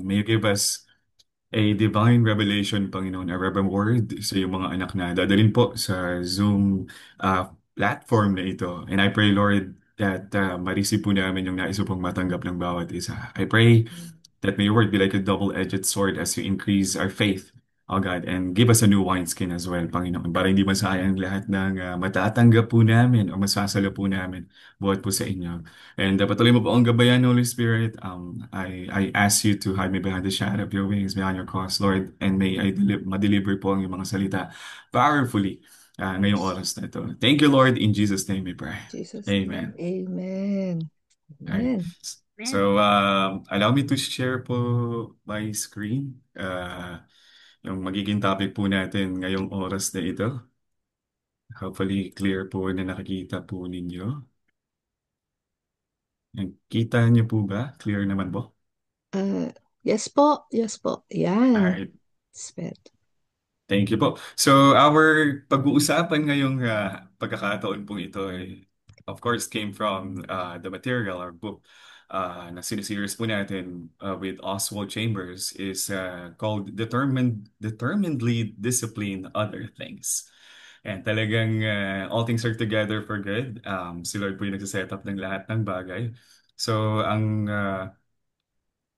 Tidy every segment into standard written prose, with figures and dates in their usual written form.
may you give us a divine revelation, Panginoon, a Rhema word sa iyong mga anak na dadalhin po sa Zoom platform na ito. And I pray, Lord, that ma-receive po namin yung nais pong matanggap ng bawat isa. I pray that may your word be like a double-edged sword as you increase our faith, oh God, and give us a new wineskin as well, Panginoon, para hindi masayang lahat ng matatanggap po namin o masasalo po namin buhat po sa inyo. And patuloy mo po ang gabayan, Holy Spirit. I ask you to hide me behind the shadow of your wings, behind your cross, Lord, and may I ma-deliver po ang iyong mga salita powerfully ngayong oras na ito. Thank you, Lord. In Jesus' name we pray. Jesus' name. Amen. Amen. Alright. Amen. So, allow me to share po my screen. Yung magiging topic po natin ngayong oras na ito. Hopefully, clear po na nakikita po ninyo. Kita niyo po ba? Clear naman po? Uh, yes po. Yes po. Yan. Alright. Sped. Thank you po. So, our pag-uusapan ngayong pagkakataon po ito ay, of course, came from the material or book na sineseries po natin with Oswald Chambers is called Determinedly Discipline Other Things. And talagang all things are together for good. Si Lord po yung nagsiset up ng lahat ng bagay. So, ang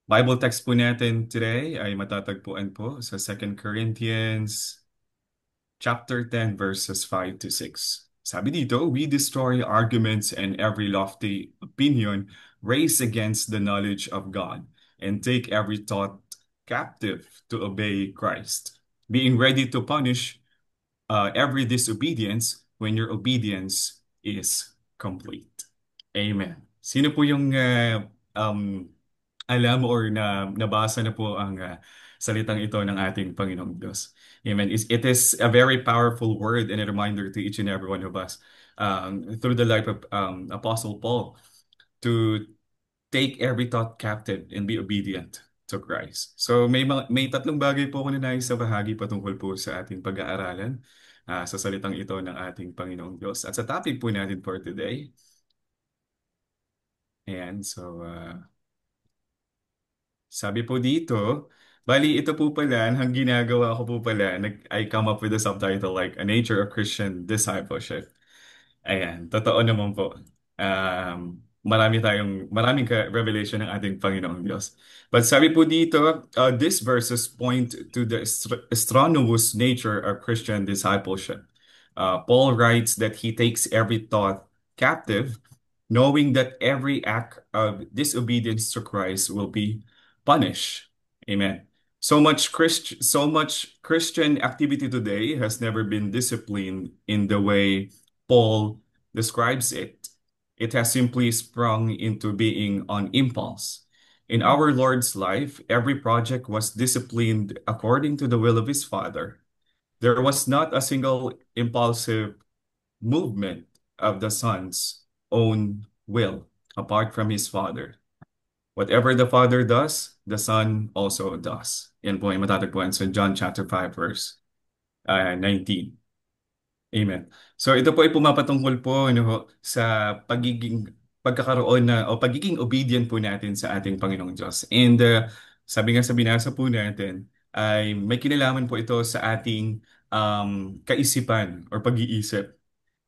Bible text po natin today ay matatagpuan po sa Second Corinthians chapter 10 verses 5 to 6. Sabi dito, we destroy arguments and every lofty opinion raised against the knowledge of God and take every thought captive to obey Christ, being ready to punish every disobedience when your obedience is complete. Amen. Sino po yung alam or nabasa na po ang salitang ito ng ating Panginoong Diyos? Amen. It is a very powerful word and a reminder to each and every one of us through the life of Apostle Paul to take every thought captive and be obedient to Christ. So may tatlong bagay po ako na nais sa bahagi patungkol po sa ating pag-aaralan sa salitang ito ng ating Panginoong Diyos. At sa topic po natin for today, ayan, so sabi po dito, bali ito po pala, ang ginagawa ko po pala, I come up with a subtitle like A Nature of Christian Discipleship. Ayan, totoo naman po. Maraming revelation ng ating Panginoong Diyos. But sabi po dito, these verses point to the strenuous nature of Christian discipleship. Paul writes that he takes every thought captive, knowing that every act of disobedience to Christ will be punished. Amen. So much Christian activity today has never been disciplined in the way Paul describes it. It has simply sprung into being on impulse. In our Lord's life, every project was disciplined according to the will of his Father. There was not a single impulsive movement of the Son's own will apart from his Father. Whatever the Father does, the Son also does. Yan po ay matatagpuan sa John chapter 5 verse 19. Amen. So ito po ay pumapatungkol po sa pagkakaroon na o pagiging obedient po natin sa ating Panginoong Diyos. And sabi nga sa binasa po natin ay may kinalaman po ito sa ating kaisipan or pag-iisip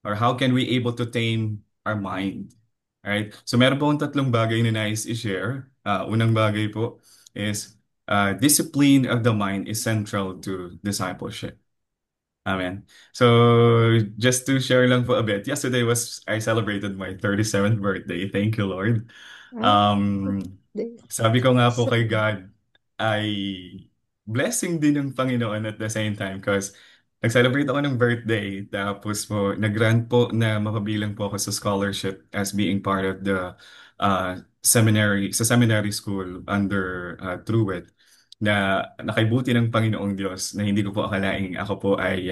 or how can we able to tame our mind. Alright? So meron po akong tatlong bagay na nais i-share. Unang bagay po is discipline of the mind is central to discipleship. Amen. So just to share lang po a bit, yesterday was I celebrated my 37th birthday. Thank you, Lord. Ah, Um, this. sabi ko nga po kay God, ay blessing din ng Panginoon at the same time because nag-celebrate ako ng birthday tapos po nag-grant po na mapabilang po ako sa scholarship as being part of the seminary school under Truett na nakaibuti ng Panginoong Diyos na hindi ko po akalaing ako po ay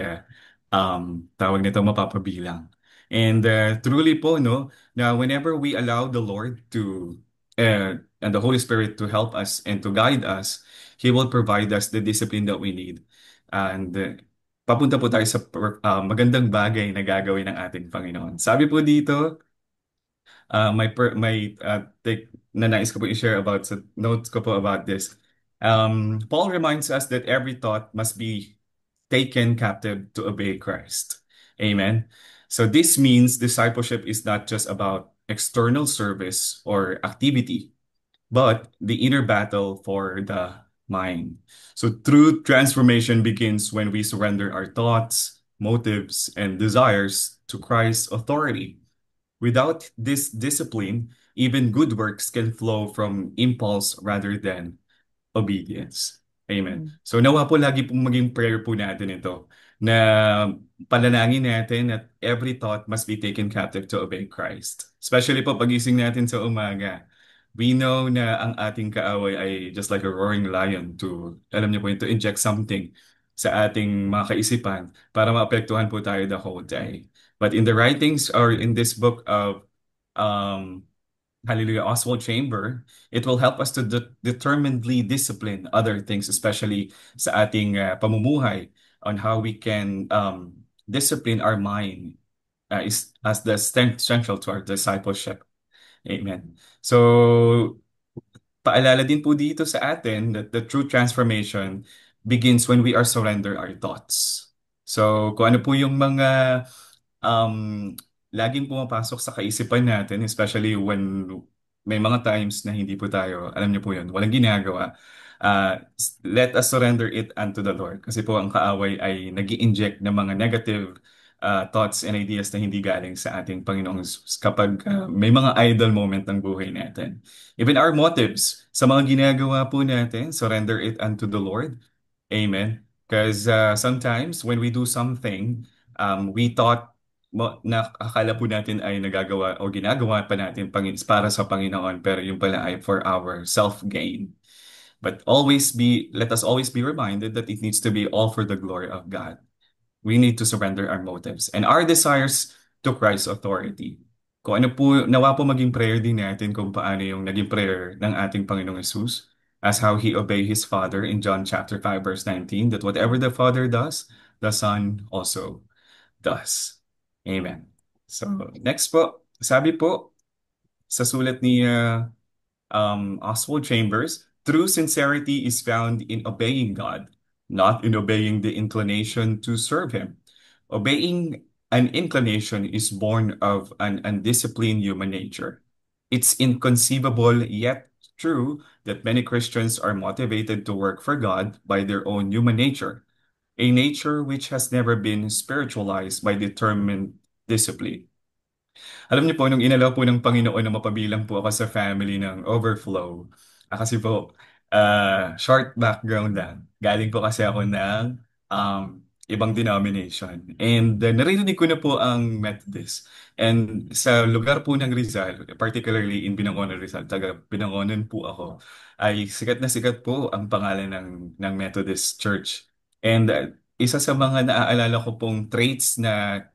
tawag nito mapapabilang. And truly po, no, na whenever we allow the Lord to and the Holy Spirit to help us and to guide us, He will provide us the discipline that we need. And papunta po tayo sa magandang bagay na gagawin ng ating Panginoon. Sabi po dito, My take na nais ko po i-share about sa notes ko po about this. Paul reminds us that every thought must be taken captive to obey Christ. Amen. So this means discipleship is not just about external service or activity, but the inner battle for the mind. So true transformation begins when we surrender our thoughts, motives, and desires to Christ's authority. Without this discipline, even good works can flow from impulse rather than obedience. Amen. Mm. So nawa po lagi pong maging prayer po natin ito na panalangin natin that every thought must be taken captive to obey Christ. Especially po pagising natin sa umaga. We know na ang ating kaaway ay just like a roaring lion to, alam niyo po yun, to inject something sa ating mga kaisipan para maapektuhan po tayo the whole day. But in the writings or in this book of um, Hallelujah, Oswald Chamber, it will help us to determinedly discipline other things, especially sa ating pamumuhay on how we can discipline our mind is as the central to our discipleship. Amen. So, paalala din po dito sa atin that the true transformation begins when we are surrender our thoughts. So, kung ano po yung mga um, laging pumapasok sa kaisipan natin, especially when may mga times na hindi po tayo, alam niyo po yun, walang ginagawa. Let us surrender it unto the Lord. Kasi po ang kaaway ay nag inject ng mga negative thoughts and ideas na hindi galing sa ating Panginoong Jesus kapag may mga idle moment ng buhay natin. Even our motives sa mga ginagawa po natin, surrender it unto the Lord. Amen. Because sometimes when we do something, we thought na akala po natin ay nagagawa o ginagawa pa natin para sa Panginoon, pero yung pala ay for our self-gain. But let us always be reminded that it needs to be all for the glory of God. We need to surrender our motives and our desires to Christ's authority. Kung ano po, nawa po maging prayer din natin kung paano yung naging prayer ng ating Panginoong Jesus as how He obeyed His Father in John chapter 5 verse 19, that whatever the Father does, the Son also does. Amen. So, next po, sabi po sa sulat ni Oswald Chambers, true sincerity is found in obeying God, not in obeying the inclination to serve Him. Obeying an inclination is born of an undisciplined human nature. It's inconceivable yet true that many Christians are motivated to work for God by their own human nature, a nature which has never been spiritualized by determined discipline. Alam niyo po, nung inalaw po ng Panginoon na mapabilang po ako sa family ng Overflow, kasi po, short background lang. Galing po kasi ako ng ibang denomination. And naririnig ko na po ang Methodist. And sa lugar po ng Rizal, particularly in Binangonan, Rizal, taga Binangonan po ako, ay sikat po ang pangalan ng Methodist Church. And isa sa mga naaalala ko pong traits na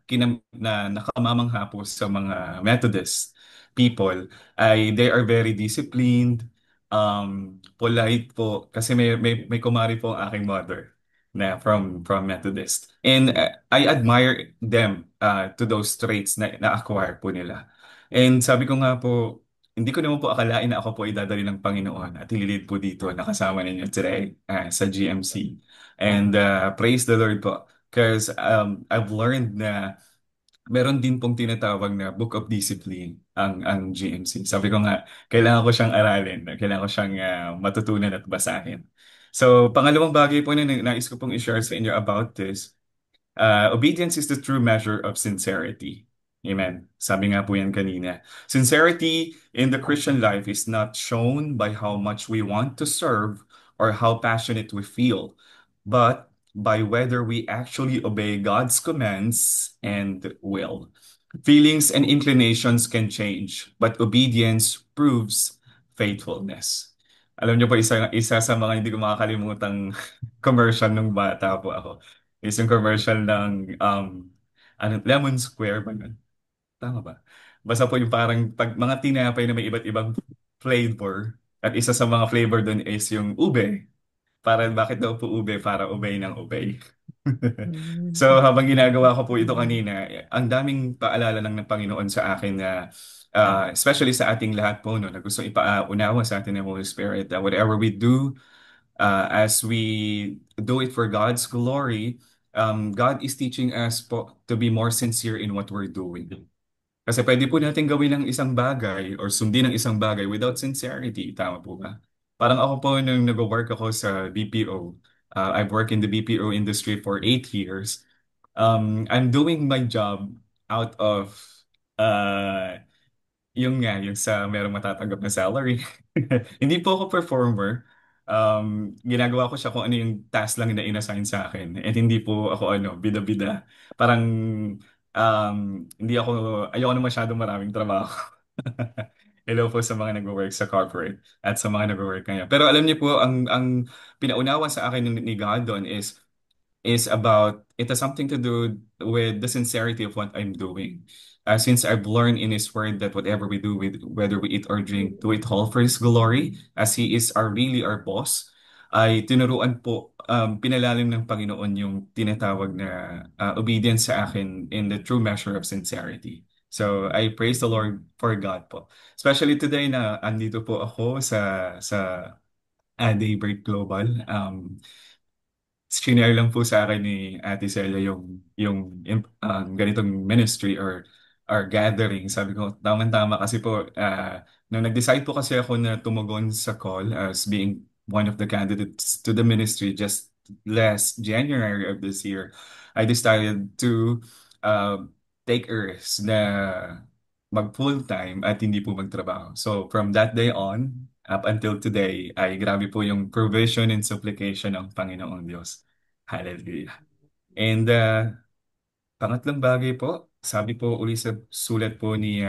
nakamamangha po sa mga Methodist people ay they are very disciplined, polite po kasi may kumari po ang aking mother na from Methodist. And I admire them to those traits na na-acquire po nila. And sabi ko nga po, hindi ko naman po akalain na ako po idadali ng Panginoon at ililid po dito nakasama ninyo today sa GMC. And praise the Lord po. Because I've learned na meron din pong tinatawag na Book of Discipline ang GMC. Sabi ko nga, kailangan ko siyang aralin. Kailangan ko siyang matutunan at basahin. So, pangalawang bagay po na nais ko pong i-share sa inyo about this. Obedience is the true measure of sincerity. Amen. Sabi nga po yan kanina. Sincerity in the Christian life is not shown by how much we want to serve or how passionate we feel, but by whether we actually obey God's commands and will. Feelings and inclinations can change, but obedience proves faithfulness. Alam niyo po, isa sa mga hindi ko makakalimutang commercial nung bata po ako is yung commercial ng Lemon Square ba yun? Tama ba? Basta po yung parang mga tinapay na may iba't ibang flavor at isa sa mga flavor doon is yung ube. Bakit daw po ube? Para ubay ng ubay. Mm. So habang ginagawa ko po ito kanina, ang daming paalala lang ng Panginoon sa akin na especially sa ating lahat po, no, na gusto ipaunawa sa atin ng Holy Spirit, that whatever we do, as we do it for God's glory, God is teaching us po to be more sincere in what we're doing. Kasi pwede po natin gawin ng isang bagay or sundin ng isang bagay without sincerity. Tama po ba? Parang ako po nung nag-work ako sa BPO, I've worked in the BPO industry for 8 years. I'm doing my job out of uh, yung nga, yung sa merong matatanggap na salary. Hindi po ako performer. Ginagawa ko siya kung ano yung task lang na inassign sa akin. And hindi po ako bida-bida. Parang hindi ako, ayoko na masyadong maraming trabaho. Hello po sa mga nag-work sa corporate at sa mga nag-work ngayon. Pero alam niyo po, ang pinaunawa sa akin ni God doon is about it has something to do with the sincerity of what I'm doing. Since I've learned in His Word that whatever we do, with whether we eat or drink, do it all for His glory, as He is really our boss, ay tinuruan po, pinalalim ng Panginoon yung tinatawag na obedience sa akin in the true measure of sincerity. So I praise the Lord for God po. Especially today na andito po ako sa Daybreak Global. Shinare lang po sa akin ni Ate Celia yung ganitong ministry or gathering. Sabi ko, tama-tama kasi po, nung nag-decide po kasi ako na tumugon sa call as being one of the candidates to the ministry just last January of this year, I decided to uh, take a risk na mag full-time at hindi po magtrabaho. So from that day on, up until today, ay grabe po yung provision and supplication ng Panginoong Diyos. Hallelujah. And pangatlong bagay po, sabi po uli sa sulat po ni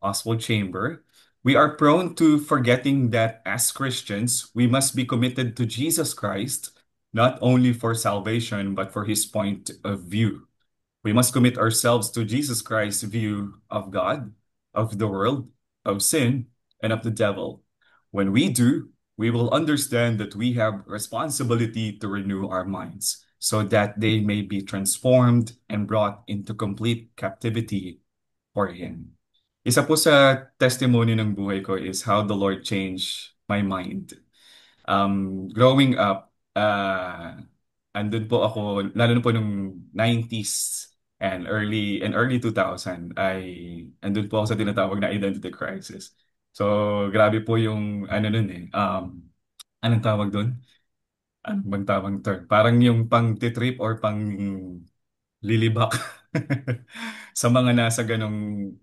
Oswald Chamber, we are prone to forgetting that as Christians, we must be committed to Jesus Christ, not only for salvation, but for his point of view. We must commit ourselves to Jesus Christ's view of God, of the world, of sin, and of the devil. When we do, we will understand that we have responsibility to renew our minds so that they may be transformed and brought into complete captivity for Him. Isa po sa testimony ng buhay ko is how the Lord changed my mind. Growing up, andun po ako, lalo na po nung 90s and early 2000, andun po ako sa tinatawag na identity crisis. So, grabe po yung, ano nun anong tawag doon? Ano bang tawag term? Parang yung pang-trip or pang-lilibak sa mga nasa ganong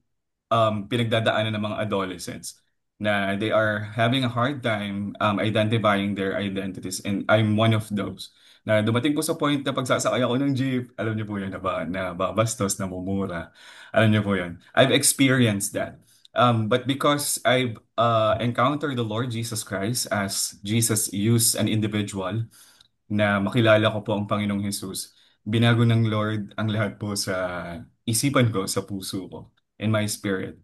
pinagdadaanan ng mga adolescents na they are having a hard time identifying their identities, and I'm one of those na dumating po sa point na pagsasakay ako ng jeep, alam niyo po yun, na babastos, namumura. Alam niyo po yun. I've experienced that. But because I've encountered the Lord Jesus Christ as Jesus used an individual na makilala ko po ang Panginoong Hesus, binago ng Lord ang lahat po sa isipan ko, sa puso ko, in my spirit,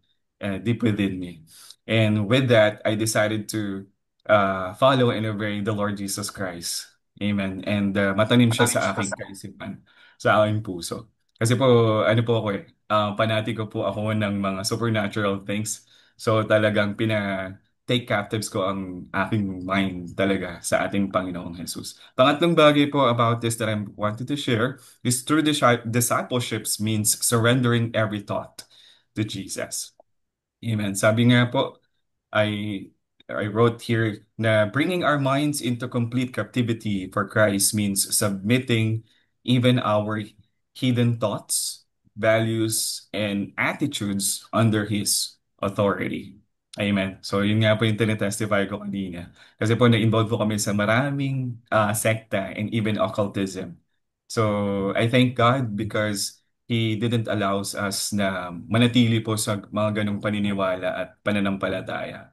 deep within me. And with that, I decided to follow and obey the Lord Jesus Christ. Amen. And matanim siya sa aking kaisipan, sa aking puso. Kasi po, ano po ako panatiko po ako ng mga supernatural things. So talagang take captives ko ang aking mind talaga sa ating Panginoong Jesus. Pangatlong bagay po about this that I wanted to share is true discipleships means surrendering every thought to Jesus. Amen. Sabi nga po, I I wrote here na bringing our minds into complete captivity for Christ means submitting even our hidden thoughts, values, and attitudes under His authority. Amen. So yun nga po yung tinetestify ko kanina. Kasi po na-involve po kami sa maraming sekta and even occultism. So I thank God because He didn't allow us na manatili po sa mga ganong paniniwala at pananampalataya.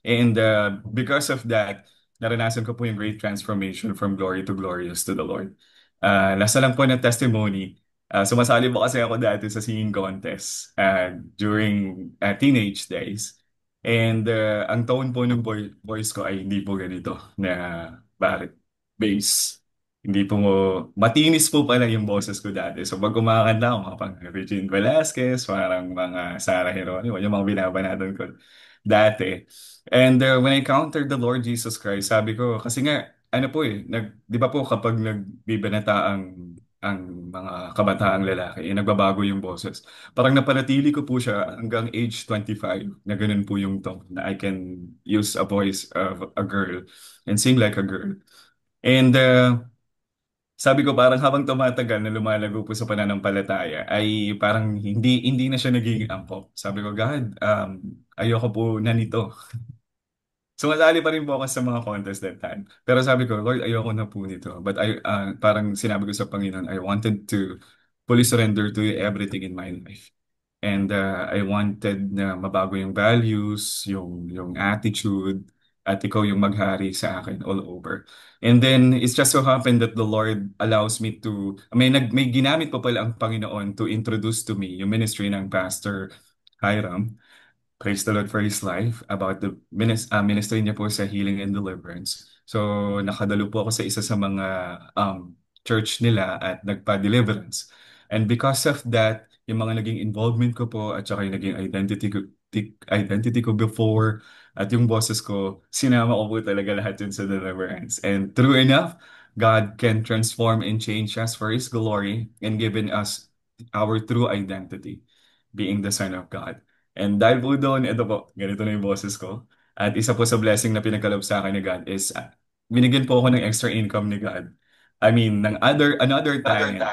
And because of that, naranasan ko po yung great transformation from glory to glorious to the Lord. Lasa lang po ng testimony. Sumasali po kasi ako dati sa singing contest during teenage days. And ang tone po ng voice ko ay hindi po ganito na barit, bass. Hindi po matinis po pala yung boses ko dati. So pag kumakanta ako, mga pang Regine Velasquez, parang mga Sarah Geronimo, yung mga binabanatan ko dati. And when I encountered the Lord Jesus Christ, sabi ko, kasi nga, ano po di ba po kapag nagbibanata ang mga kabataang lalaki, nagbabago yung boses. Parang napanatili ko po siya hanggang age 25, na ganun po yung tone, na I can use a voice of a girl and sing like a girl. And sabi ko parang habang tumatagal na lumalago po sa pananampalataya ay parang hindi na siya nagiging angkop. Sabi ko, God, ayoko po na nito. Sumasali pa rin po ako sa mga contest that time. Pero sabi ko, Lord, ayoko na po nito. But parang sinabi ko sa Panginoon, I wanted to fully surrender to you everything in my life. And I wanted na mabago yung values, yung attitude, at ikaw yung maghari sa akin all over. And then, it's just so happened that the Lord allows me to, may ginamit pa pala ang Panginoon to introduce to me yung ministry ng Pastor Hiram. Praise the Lord for his life, about the ministry niya po sa healing and deliverance. So, nakadalo po ako sa isa sa mga church nila at nagpa-deliverance. And because of that, yung mga naging involvement ko po at saka yung naging identity ko before at yung bosses ko, sinama ko po talaga lahat yun sa deliverance. And true enough, God can transform and change us for His glory and given us our true identity, being the Son of God. And dahil po doon, ito po, ganito na yung boses ko. At isa po sa blessing na pinagkaloob sa akin ni God is binigyan po ako ng extra income ni God. I mean, another talent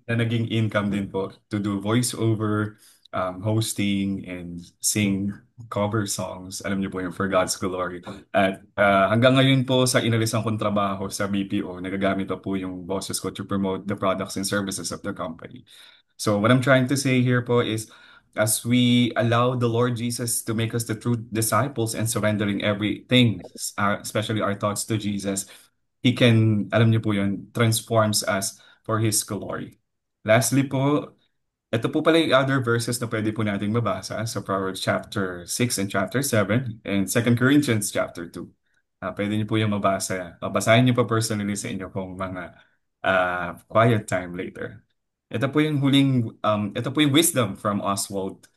na naging income din po to do voiceover, hosting, and sing cover songs. Alam niyo po yung For God's Glory. At hanggang ngayon po sa inalisan kong trabaho sa BPO, nagagamit po yung boses ko to promote the products and services of the company. So what I'm trying to say here po is, as we allow the Lord Jesus to make us the true disciples and surrendering everything, especially our thoughts to Jesus, He can, alam niyo po yun, transforms us for His glory. Lastly po, ito po pala yung other verses na pwede po nating mabasa sa Proverbs chapter 6 and chapter 7 and Second Corinthians chapter 2. Pwede niyo po yung mabasa. Babasahin niyo po personally sa inyo kung mga quiet time later. Ito po yung wisdom from Oswald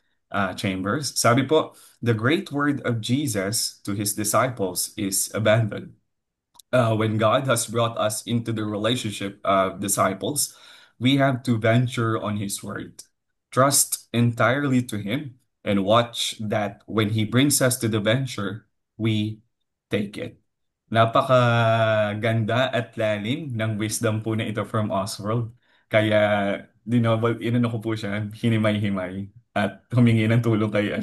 Chambers. Sabi po, the great word of Jesus to his disciples is abandon. When God has brought us into the relationship of disciples, we have to venture on His word, trust entirely to Him, and watch that when He brings us to the venture, we take it. Napakaganda at lalim ng wisdom po na ito from Oswald. Kaya, inano ko po siya, hinimay-himay at humingi ng tulong kay,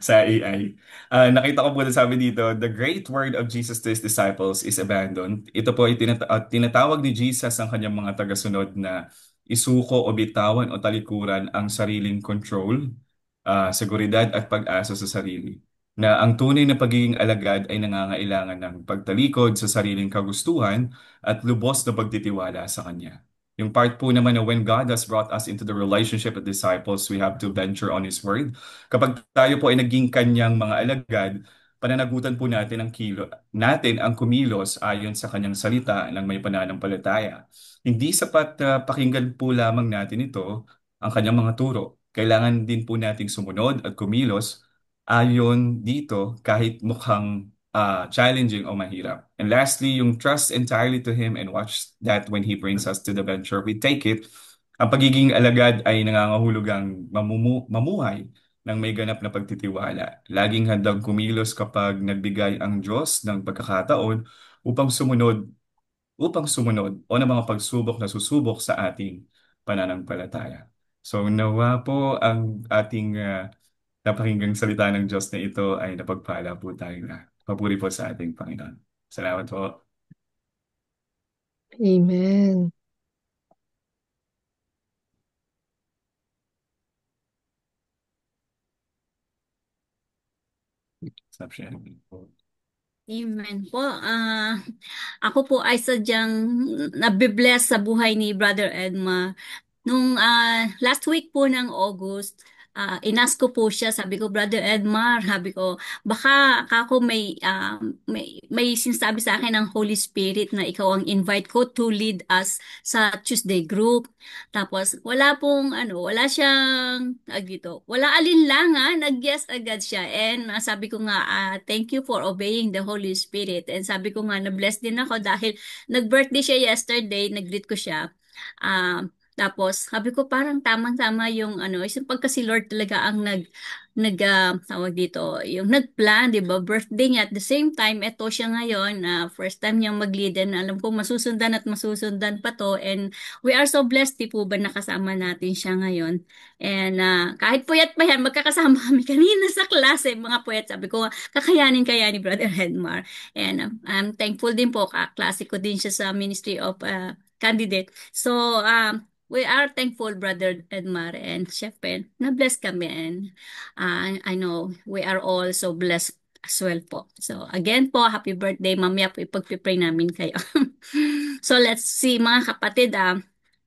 sa AI. Nakita ko po na sabi dito, the great word of Jesus to His disciples is abandoned. Ito po ay tinatawag ni Jesus ang kanyang mga tagasunod na isuko o bitawan o talikuran ang sariling control, seguridad at pag-asa sa sarili. Na ang tunay na pagiging alagad ay nangangailangan ng pagtalikod sa sariling kagustuhan at lubos na pagtitiwala sa Kanya. Yung part po naman na when God has brought us into the relationship with disciples, we have to venture on His word. Kapag tayo po ay naging kanyang mga alagad, pananagutan po natin ang kumilos ayon sa kanyang salita ng may pananampalataya. Hindi sapat na pakinggan po lamang natin ito, ang kanyang mga turo. Kailangan din po nating sumunod at kumilos ayon dito kahit mukhang challenging o mahirap. And lastly, yung trust entirely to Him and watch that when He brings us to the venture, we take it. Ang pagiging alagad ay nangangahulugang mamuhay ng may ganap na pagtitiwala. Laging handang kumilos kapag nagbigay ang Diyos ng pagkakataon upang sumunod, upang sumunod o ng mga pagsubok na susubok sa ating pananampalataya. So nawa po ang ating napakinggang salita ng Diyos na ito ay napagpala po tayo na. Papuri po sa ating Panginoon. Salamat po. Amen. Stop sharing po. Amen po. Ako po ay sadyang nabibless sa buhay ni Brother Edma. Nung last week po ng August, inas ko po siya, sabi ko, Brother Edmar, sabi ko, baka ako may sinasabi sa akin ng Holy Spirit na ikaw ang invite ko to lead us sa Tuesday group. Tapos, wala siyang, wala alinlangan, nag-yes agad siya. And sabi ko nga, thank you for obeying the Holy Spirit. And sabi ko nga, na-bless din ako dahil nag-birthday siya yesterday, nag-greet ko siya. Tapos, sabi ko parang tamang-tama yung pagka si Lord talaga ang tawag dito, yung nagplan, di ba? Birthday niya. At the same time, eto siya ngayon, first time niyang mag-lead and alam ko masusundan at masusundan pa to. And we are so blessed, di po ba, nakasama natin siya ngayon. And kahit puyat pa yan, magkakasama kami kanina sa klase, mga puyat. Sabi ko, kakayanin kaya ni Brother Hedmar. And I'm thankful din po, kaklase ko din siya sa Ministry of Candidate. So, we are thankful, Brother Edmar, and syempre, na-bless kami. And I know we are all so blessed as well po. So, again po, happy birthday. Mamaya po ipag-pray namin kayo. So, let's see, mga kapatid,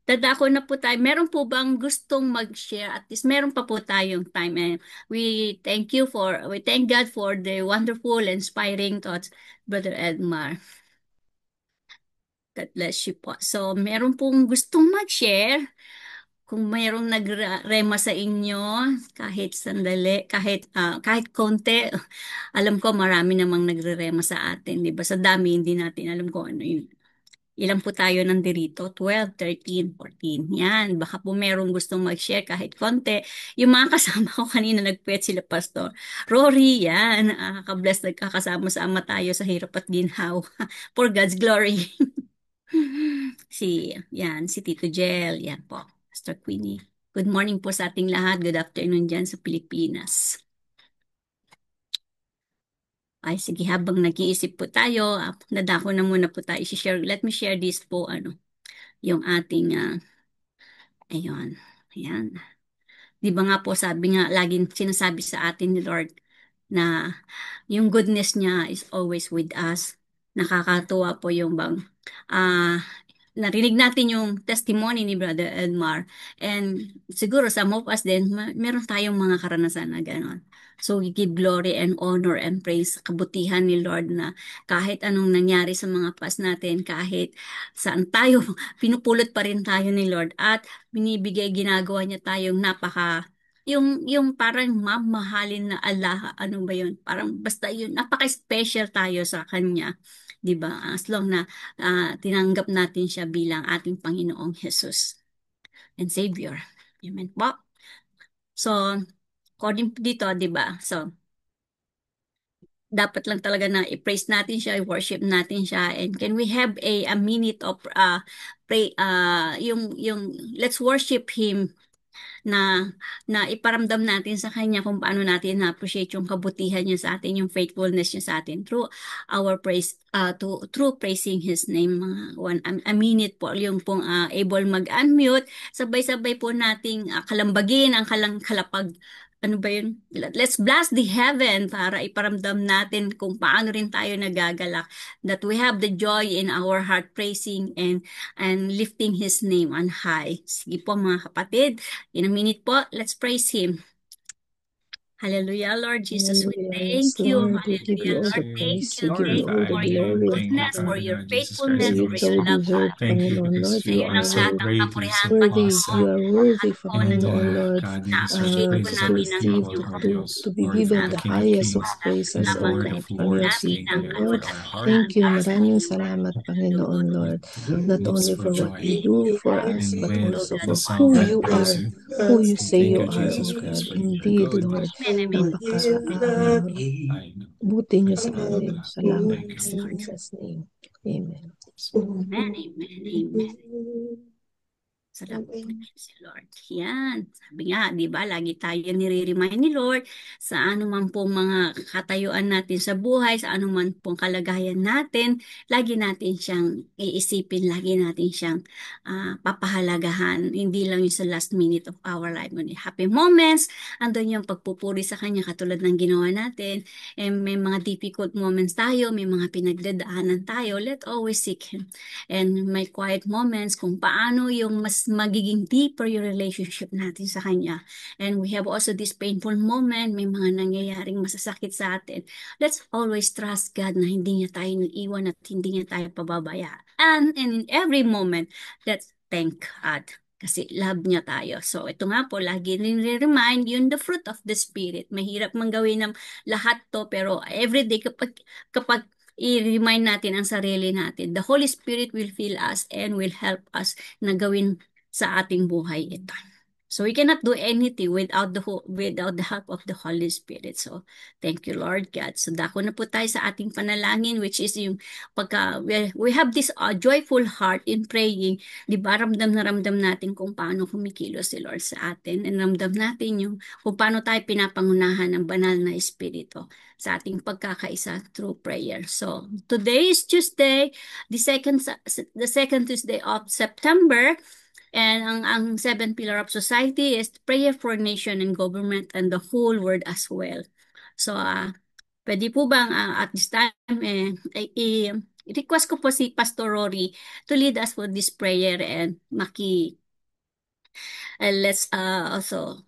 dadako na po tayo. Meron po bang gustong mag-share? At least meron pa po tayong time. And we thank God for the wonderful, inspiring thoughts, Brother Edmar. God bless you po. So, meron pong gustong mag-share. Kung mayroong nagrema sa inyo, kahit sandali, kahit konti, alam ko marami namang nagre-rema sa atin, di ba? Sa dami, hindi natin alam kung ano yun. Ilan po tayo nandirito? 12, 13, 14. Yan, baka po merong gustong mag-share kahit konti. Yung mga kasama ko kanina, nagpuwet sila, Pastor Rory, yan. Ka-bless, nagkakasama-sama tayo sa hirap at ginhawa. For God's glory. Si Tito Jel, yan po. Pastor Queenie. Good morning po sa ating lahat. Good afternoon dyan sa Pilipinas. Ay, sige, habang nag-iisip po tayo, nadako na muna po tayo i-share. Let me share this po, yung ating, ayun, ayan. Di ba nga po, sabi nga, laging sinasabi sa atin ni Lord na yung goodness niya is always with us. Nakakatuwa po yung bang, narinig natin yung testimony ni Brother Edmar. And siguro some of us din, meron tayong mga karanasan na gano'n. So we give glory and honor and praise sa kabutihan ni Lord na kahit anong nangyari sa mga past natin, kahit saan tayo, pinupulot pa rin tayo ni Lord at ginagawa niya tayong yung parang mamahalin na Allah, ano ba yun? Parang basta yun, napaka-special tayo sa Kanya. 'Di ba? As long na tinanggap natin siya bilang ating Panginoong Jesus and Savior. Amen po. So, according dito, 'di ba? So, dapat lang talaga na i-praise natin siya, i-worship natin siya, and can we have a minute of pray yung let's worship him na iparamdam natin sa kanya kung paano natin na-appreciate yung kabutihan niya sa atin, yung faithfulness niya sa atin through our praise, through praising His name. A minute po, yung pong able mag-unmute, sabay-sabay po nating kalambagin ang kalapag, ano ba yun? Let's blast the heaven para iparamdam natin kung paano rin tayo nagagalak, that we have the joy in our heart praising and lifting His name on high. Sige po mga kapatid, in a minute po, let's praise Him. Hallelujah, Lord Jesus, we Hallelujah. Yes, thank you. Lord, we give you Hallelujah, all Lord, the thank praise. you. We give you Thank you all the for Glorify your you. glory, O Thank you, goodness, God. for Father your God, Jesus For Christ, faithfulness, for you for your your so Son. love, deserve, Father. Thank you Panginoon because Lord. Sa you You iyo are are lang so natin worthy. great. You're so papurihan, Worthy, you awesome. Panginoon. are Lahat worthy, po Panginoon nandito Lord, po, Jesus na-appreciate po Christ, to namin ang receive, Lord inyong of to Dios, be Lord, given Father, the King of highest of Kings, and praises, the O lamang Lord na God, of on your Lords. namin Thank ang people, you Lord. for our heart. kasabihan, Thank you. Maraming kasabihan salamat, ng Panginoon Lord. Lord. It Not leaps only for for what you joy. do for us, And but with also the for song who I you praise are, you. who you And say thank you you, are, Jesus O Christ, God. for you're Indeed, good. Lord. Amen, amen. I know. Buti niyo Praise sa God. amin. Salamat Thank you. in Jesus' name. Amen. Amen, amen, amen. Salamat po si Lord. Yan. Sabi nga, di ba, lagi tayo nire-remind ni Lord sa anuman pong mga katayuan natin sa buhay, sa anuman pong kalagayan natin, lagi natin siyang iisipin, lagi natin siyang papahalagahan. Hindi lang yung sa last minute of our life. Kundi happy moments, andun yung pagpupuri sa Kanya katulad ng ginawa natin. And may mga difficult moments tayo, may mga pinagdadaanan tayo, let always seek Him. And may quiet moments kung paano yung mas mas magiging deeper yung relationship natin sa Kanya. And we have also this painful moment, may mga nangyayaring masasakit sa atin. Let's always trust God na hindi niya tayo iiwan at hindi niya tayo pababayaan. And in every moment, let's thank God. Kasi love niya tayo. So, ito nga po, lagi rin remind yun the fruit of the Spirit. Mahirap man gawin ng lahat to, pero everyday kapag i-remind natin ang sarili natin, the Holy Spirit will fill us and will help us na gawin sa ating buhay ito. So we cannot do anything without the help of the Holy Spirit. So thank you, Lord God. So dako na po tayo sa ating panalangin, which is yung we have this joyful heart in praying. Di ba ramdam na ramdam natin kung paano kumikilos si Lord sa atin, and ramdam natin yung kung paano tayo pinapangunahan ng banal na Espiritu sa ating pagkakaisa through prayer. So today is Tuesday, the second Tuesday of September. And ang seventh pillar of society is prayer for nation and government and the whole world as well. So, pwede po bang at this time, i-request ko po si Pastor Rory to lead us for this prayer and let's also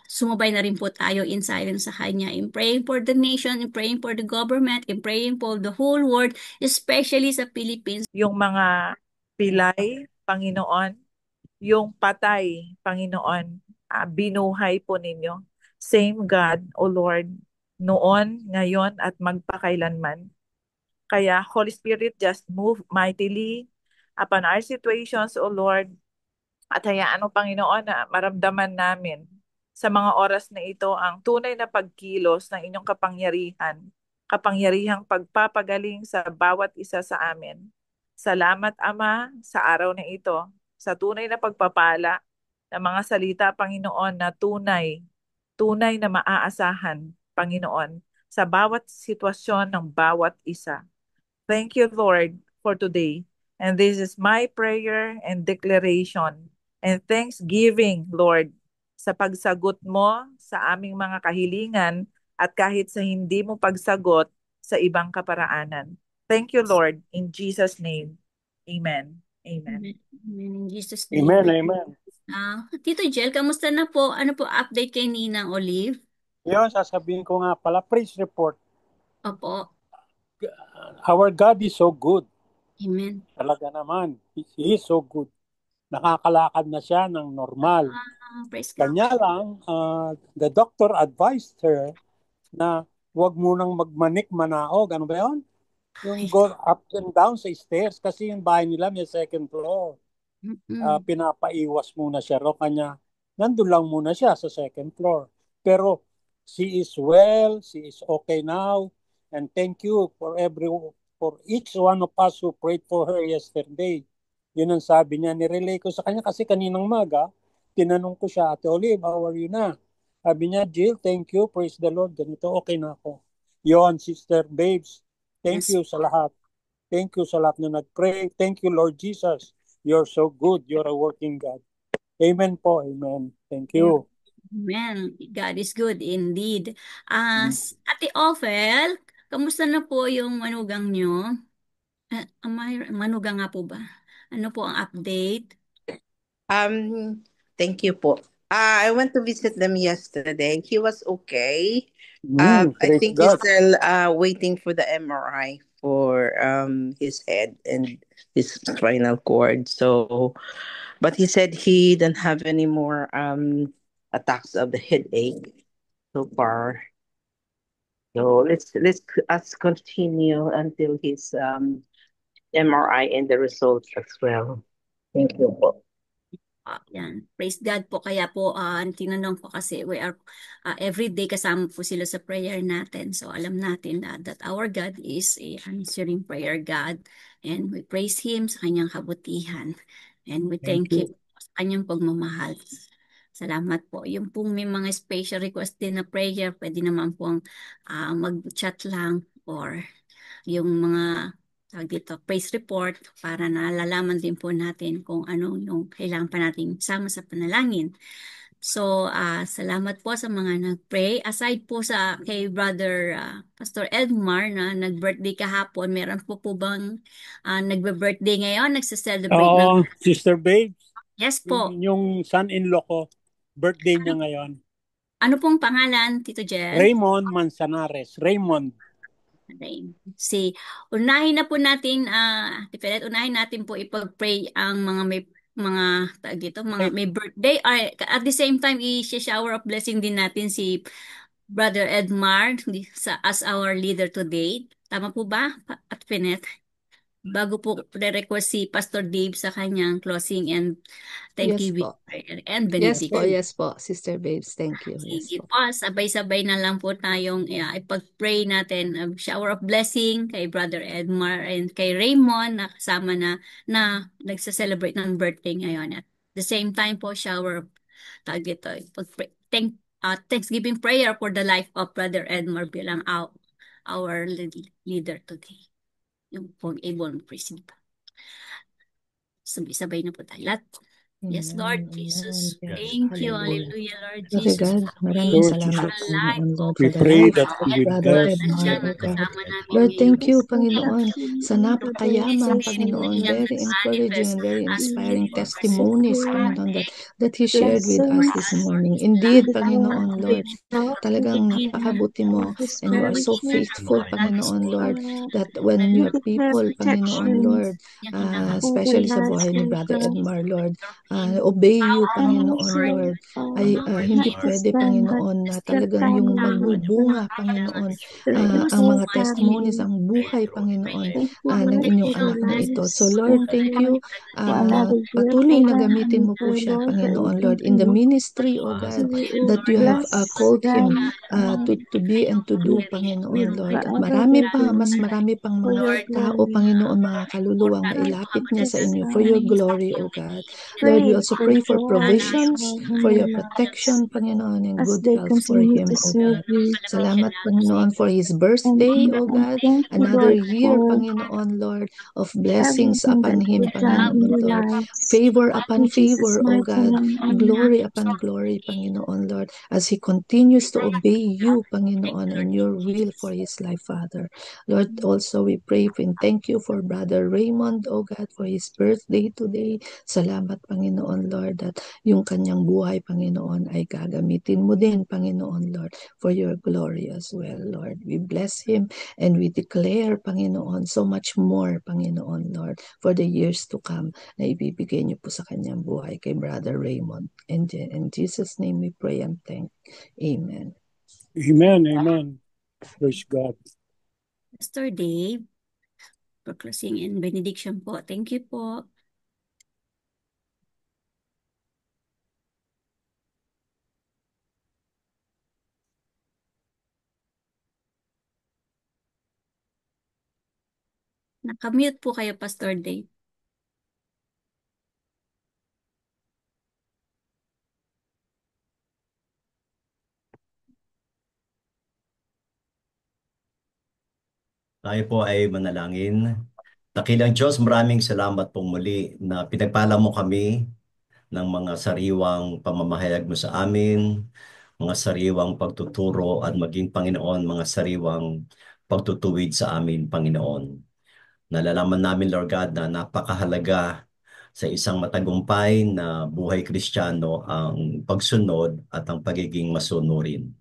sumabay na rin po tayo in silence sa kanya in praying for the nation, in praying for the government, in praying for the whole world, especially sa Philippines. Yung mga pilay, Panginoon, yung patay, Panginoon, binuhay po ninyo. Same God, O Lord, noon, ngayon, at magpakailanman. Kaya, Holy Spirit, just move mightily upon our situations, O Lord, at hayaan mo, Panginoon, na maramdaman namin sa mga oras na ito ang tunay na pagkilos ng inyong kapangyarihan, kapangyarihang pagpapagaling sa bawat isa sa amin. Salamat, Ama, sa araw na ito, sa tunay na pagpapala ng mga salita, Panginoon, na tunay na maaasahan, Panginoon, sa bawat sitwasyon ng bawat isa. Thank you, Lord, for today. And this is my prayer and declaration and thanksgiving, Lord, sa pagsagot mo sa aming mga kahilingan at kahit sa hindi mo pagsagot sa ibang kaparaanan. Thank you, Lord, in Jesus' name. Amen. Amen. In Jesus' name. Amen. Tito Jel, kamusta na po? Ano po update kay Ninang Olive? Yun, sasabihin ko nga pala, praise report. Opo. Our God is so good. Amen. Talaga naman. He is so good. Nakakalakad na siya ng normal. Praise God. Kanya lang, the doctor advised her na huwag munang magmanik manaog. Ano ba yun? Yung go up and down sa stairs kasi yung bahay nila may second floor. Pinapaiwas muna siya ro. Kanya, nandun lang muna siya sa second floor. Pero she is well, she is okay now. And thank you for each one of us who prayed for her yesterday. Yun ang sabi niya, nirelay ko sa kanya kasi kaninang maga, tinanong ko siya, Ate Olive, how are you na? Sabi niya, Jill, thank you, praise the Lord, ganito, okay na ako. Yon, Sister Babes, thank you sa lahat. Thank you sa lahat na nag-pray. Thank you, Lord Jesus. You're so good. You're a working God. Amen po, amen. Thank you. Amen. God is good indeed. Ate Ophel, kamusta na po yung manugang nyo? Manugang nga po ba? Ano po ang update? Thank you po. I went to visit them yesterday. He was okay. I Praise think God. he's still waiting for the MRI for his head and his spinal cord. So, but he said he didn't have any more attacks of the headache so far. So let's us continue until his MRI and the results as well. Thank you po. Yan. Praise God po. Kaya po, tinanong ko kasi we are every day kasama po sila sa prayer natin. So alam natin that our God is a answering prayer God. And we praise Him sa kanyang kabutihan. And we thank Him sa kanyang pagmamahal. Salamat po. Yung pong may mga special request din na prayer, pwede naman pong mag-chat lang or yung mga tawag dito, praise report para nalalaman din po natin kung ano yung kailangan pa natin sama sa panalangin. So, salamat po sa mga nag-pray. Aside po sa kay Brother Pastor Edmar na nag-birthday kahapon, meron po bang nagbe-birthday ngayon, nagse-celebrate Oo, Sister Babes. Yes Yung po. inyong son-in-law ko, birthday niya ngayon. Ano pong pangalan, Tito Jel? Raymond Manzanares. Raymond. Unahin na po natin, Tipelet, unahin natin po ipag-pray ang mga tawag dito, mga may birthday. At the same time, i-shower of blessing din natin si Brother Edmar as our leader today. Tama po ba, at Pinet? Bago po re-request si Pastor Dave sa kanyang closing and Yes thanksgiving po. prayer and Yes po, benediction. yes po. Sister Babes, thank you. Yes Sige po. po, sabay-sabay na lang po tayong ipag-pray natin. Shower of blessing kay Brother Edmar and kay Raymond na kasama na nagsa-celebrate ng birthday ngayon. At the same time po, shower of pag-pray. Thanksgiving prayer for the life of Brother Edmar bilang our leader today. Yung pong able president. Sabay-sabay na po tayo. Yes, Lord Amen, Jesus. amen. Yes, Thank you. hallelujah. Hallelujah, Lord Okay, Jesus. God, maraming Lord salamat, Jesus, Life Panginoon, Lord, of we for the pray life that of you will Brother bless Edmar, Nandiyan, oh God. kasama namin Lord, ngayon. thank you, Panginoon, sa napakayaman, Spirit po Panginoon, niyang very encouraging manifest and very as inspiring your presence. testimonies, Panginoon, that He shared with For us this us, morning. lahat Indeed, ng Panginoon, Lord, talagang pagiging napakabuti mo, and you are so faithful, nais Panginoon, po Lord, that when your people, Panginoon, Lord, niyang kinakausap. especially sa buhay ni Brother Edmar, Lord, obey you, Power, Panginoon, Lord, Lord, ay hindi pwede, Panginoon, na talagang yung magbubunga, Panginoon, ang mga testimonies, ang buhay, Panginoon, ng inyong anak na ito. So, Lord, thank you. Patuloy na gamitin mo po siya, Panginoon, Lord, in the ministry, O God, that you have called him to be and to do, Panginoon, Lord. At mas marami pang mga tao, Panginoon, mga kaluluwang mailapit niya sa inyo for your glory, O God. Lord, we also pray for provisions, for your protection, Panginoon, and good health for him, O God. Salamat, Panginoon, for his birthday, O God. Another year, Panginoon, Lord, of blessings upon him, Panginoon, Lord. Favor upon favor, O God. Glory upon glory, Panginoon, Lord, as he continues to obey you, Panginoon, and your will for his life, Father. Lord, also we pray and thank you for Brother Raymond, O God, for his birthday today. Salamat, Panginoon, Lord, that yung kanyang buhay, Panginoon, ay gagamitin mo din, Panginoon, Lord, for your glory as well, Lord. We bless him and we declare, Panginoon, so much more, Panginoon, Lord, for the years to come na ibibigay niyo po sa kanyang buhay kay Brother Raymond. And in Jesus' name we pray and thank. Amen. Amen, amen. Praise God. Pastor Dave, for closing and benediction po. Thank you po. Nakamute po kayo, Pastor Dave. Tayo po ay manalangin. Dakilang Diyos, maraming salamat po muli na pinagpala mo kami ng mga sariwang pamamahayag mo sa amin, mga sariwang pagtuturo at maging Panginoon, mga sariwang pagtutuwid sa amin, Panginoon. Nalalaman namin, Lord God, na napakahalaga sa isang matagumpay na buhay Kristiyano ang pagsunod at ang pagiging masunurin.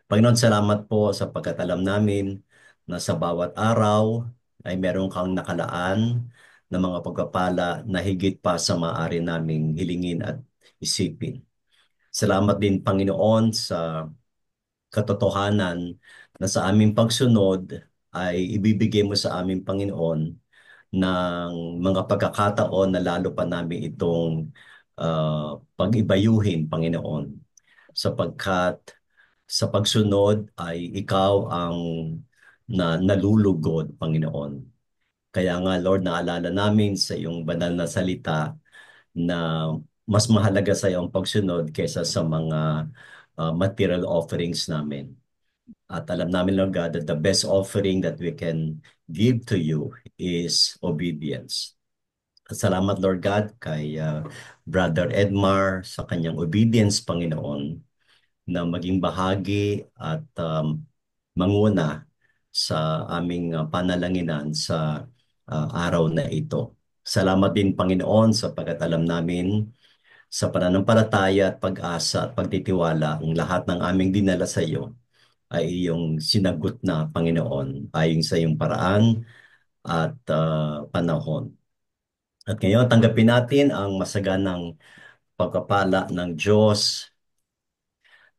Panginoon, salamat po sa pagkatalam namin na sa bawat araw ay meron kang nakalaan na mga pagpapala na higit pa sa maaari naming hilingin at isipin. Salamat din, Panginoon, sa katotohanan na sa aming pagsunod ay ibibigay mo sa aming Panginoon ng mga pagkakataon na lalo pa namin itong pag-ibayuhin, Panginoon, sapagkat sa pagsunod ay ikaw ang nalulugod, Panginoon. Kaya nga, Lord, naalala namin sa iyong banal na salita na mas mahalaga sa iyong pagsunod kaysa sa mga material offerings namin. At alam namin, Lord God, that the best offering that we can give to you is obedience. At salamat, Lord God, kay Brother Edmar sa kanyang obedience, Panginoon, na maging bahagi at manguna sa aming panalanginan sa araw na ito. Salamat din, Panginoon, sapagkat alam namin sa pananampalataya at pag-asa at pagtitiwala, ang lahat ng aming dinala sa iyo ay iyong sinagot na, Panginoon, ayon sa iyong paraan at panahon. At ngayon, tanggapin natin ang masaganang pagpapala ng Diyos.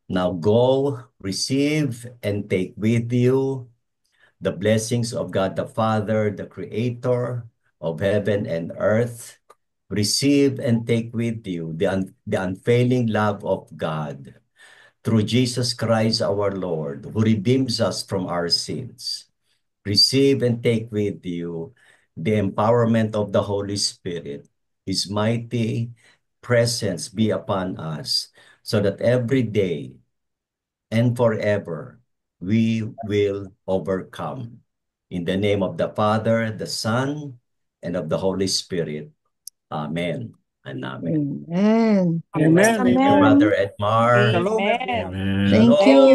Now go, receive, and take with you the blessings of God the Father, the Creator of heaven and earth. Receive and take with you the unfailing love of God through Jesus Christ our Lord, who redeems us from our sins. Receive and take with you the empowerment of the Holy Spirit. His mighty presence be upon us, so that every day and forever we will overcome. In the name of the Father, the Son, and of the Holy Spirit. Amen and amen. Amen. Amen. Thank you, Amen. Brother Edmar. Shalom, Amen. everyone. Amen. Thank Shalom. you.